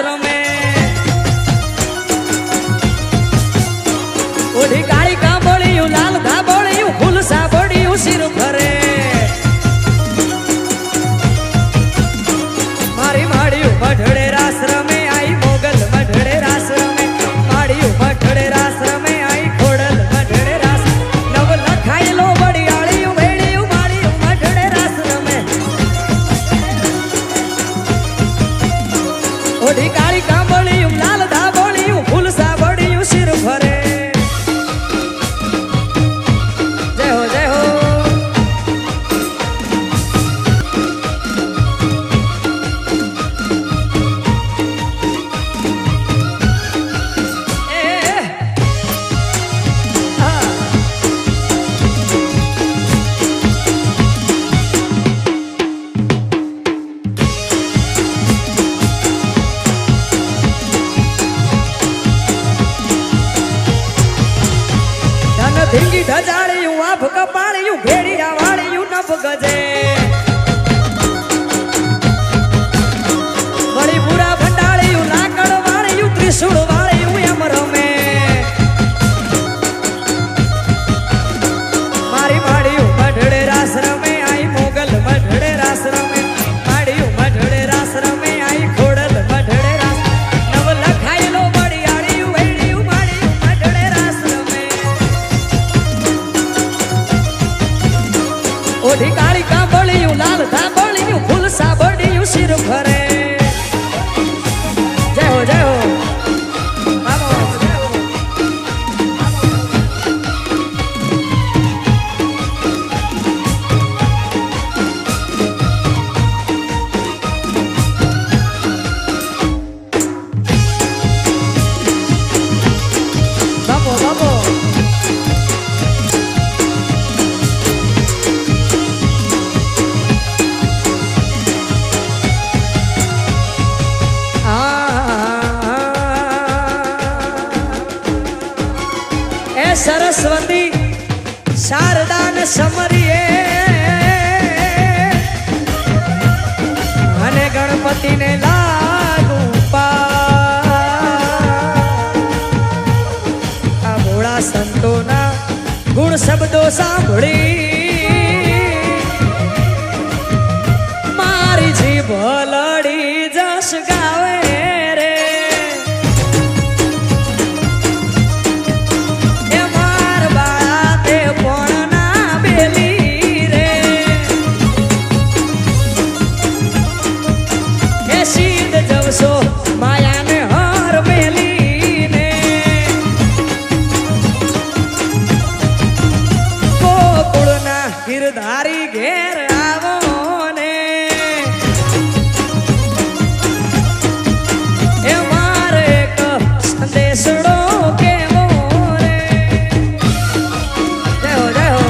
રમે ઓઢી કાળી કાંબળિયું લાલ ધાબળિયું ફૂલ સાબળિયું શિર ફરે મારી માળિયું મઢડે રાસ રમે આઈ મોગલ મઢડે રાસ રમે માળિયું મઢડે રાસ રમે આઈ ખોડલ મઢડે રાસ નવ લખાયેલો વડિયાળિયું વેડિયું માળિયું મઢડે રાસ રમે ઓઢી કાળી કાંબળિયું લાલ ધાબળિયું ફૂલ સાબળિયું શિર ફરે જય હો જય હો ધીંગી ઢજાળિયું આભ કપાળિયું ભેડિયા વાળિયું નભ ગજે વળી પૂરા ભંડાળિયું લાકડ વાળિયું ત્રિશુળ વાળિયું એમ રમે મારી માળિયું મઢડે રાસ રમે આઈ મોગલ મઢડે રાસ રમે માળિયું મઢડે રાસ રમે આઈ ખોડલ મઢડે રાસ નવ લખાયેલો વડિયાળિયું વેડિયું માળિયું મઢડે રાસ રમે ઓઢી કાળી કાંબળિયું લાલ ધાબળિયું ફૂલ સાબળિયું શિર ફરે જય હો જય હો બાબો જય હો બાબો બાબો સરસ્વતી શારદાન સમરીએ અને ગણપતિને લાગુ આ ભોળા સંતોના ગુણ શબ્દો સાંભળી મારી જીભ લડી જશ ગાવે માયાને હાર મેલીને ગોકુળના ગિરધારી ઘેર આવો ને એ મારે એક સંદેશડો કેવો રે જય હો જય હો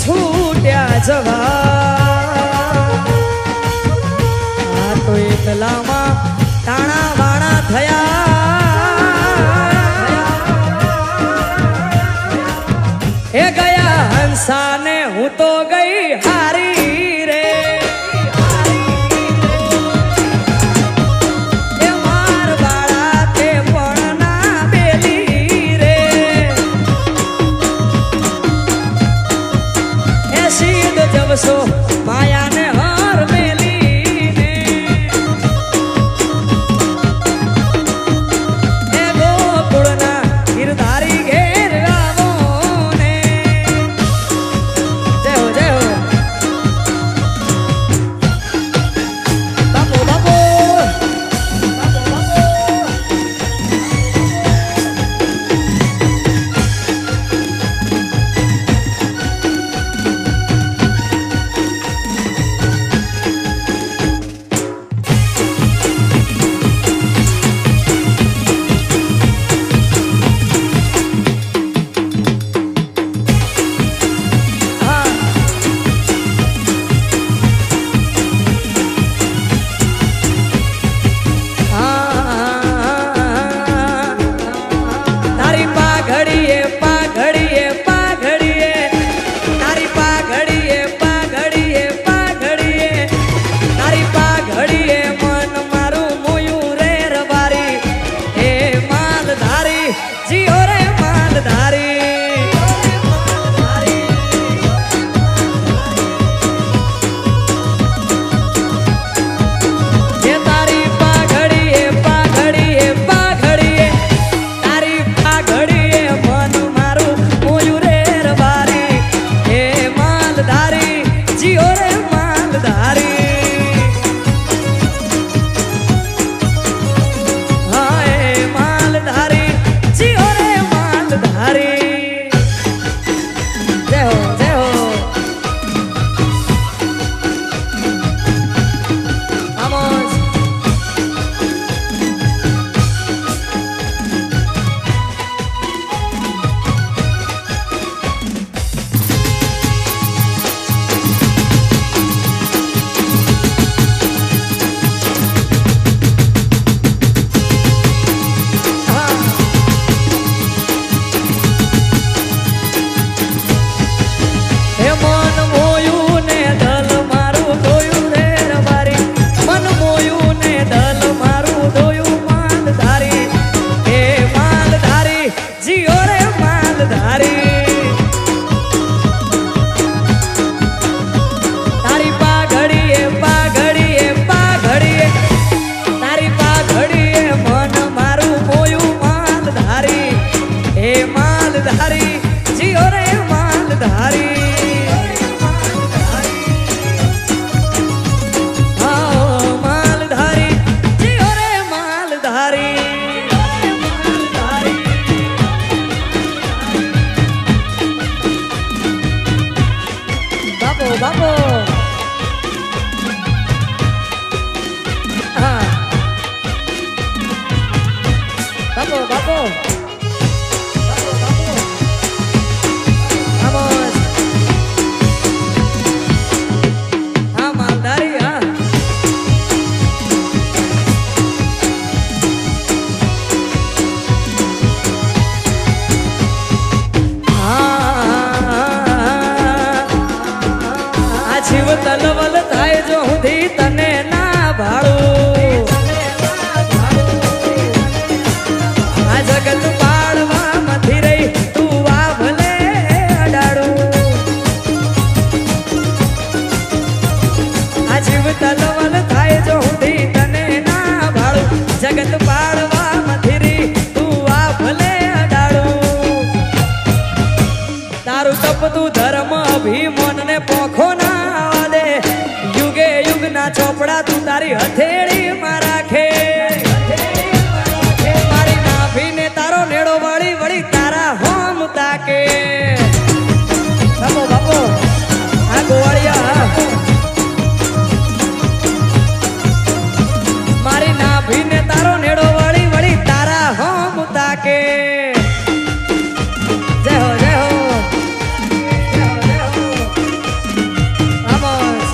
છૂટ્યા જવા આ તો એકલામાં તાણા વાણા થયા એ ગયા હંસાને હું તો ગઈ હારી રે એ માર બાળા તે પણ ના બેલી રે એ સીધ જવસો માયાને હાર મેલીને એ ગોકુળના ગિરધારી ઘેર આવો ને જય હો જય હો બાપો બાપો માલધારી હા માલધારી જીઓ રે માલધારી બાપો બાપો હા બાપો બાપો vamos હા માલધારી હા આ જીવ તલવલ થાય જો હુંધી તને ના ભાળું આ જગત પાડવા મથી રહી તું આ ભલે અડાડું આ જીવ તલવલ થાય જો હુંધી તને ના ભાળું જગત પાડવા મથી રહી તું આ ભલે અડાડું તારું તપતું ધર્મ અભિમન ને પોખો ના આવા દે યુગે યુગ ના ચોપડા તું તારી હથેળી માં રાખે મારી નાભીને તારો નેડો વળી વળી તારા હોમ તાકે બાપો બાપો આ ગોવાળિયા મારી નાભીને તારો નેડો વળી વળી તારા હોમ તાકે જય હો જય હો vamos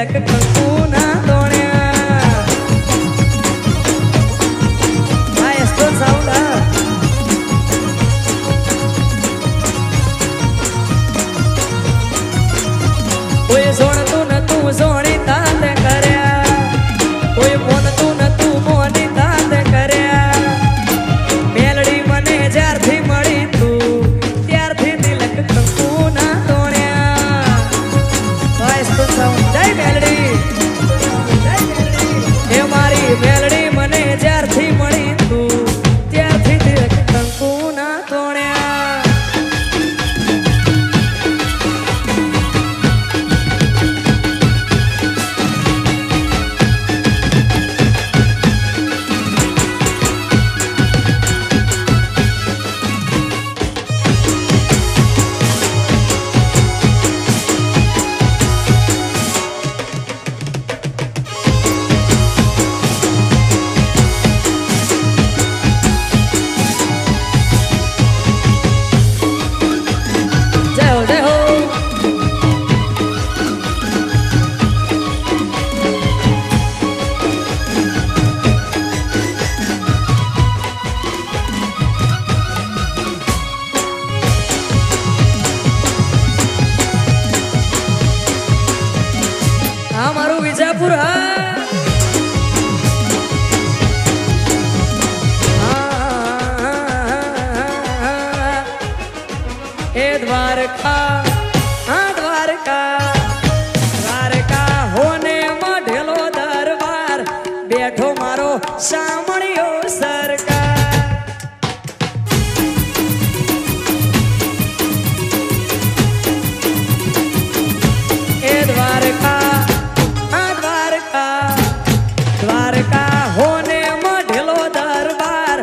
તિલક કંકુના તોણ્યા. આ એસ્ટ્રો સાઉન્ડ હા. કોઈ જોણતું નતું જોણી તાતે કર્યા, કોઈ મોનતું નતું મોની તાતે કર્યા. મેલડી મને જ્યારથી મળી તું ત્યારથી તિલક કંકુના તોણ્યા. જય મેલડી, એ મારી મેલડી મને જ્યારથી મળી તું ત્યારથી તિલક કંકુના તોણ્યા. હા મારું વિજાપુર હા. એ દ્વારકા હા દ્વારકા, દ્વારકા હોને મઢેલો દરબાર બેઠો મારો સામણિયો સરકાર. એ દ્વારકા દ્વારકા હોને મઢેલો દરબાર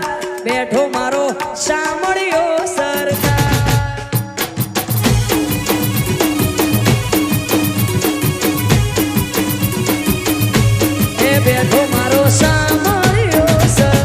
બેઠો મારો સામળિયો સરકાર. એ બેઠો મારો સામળિયો સરકાર.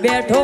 બેઠો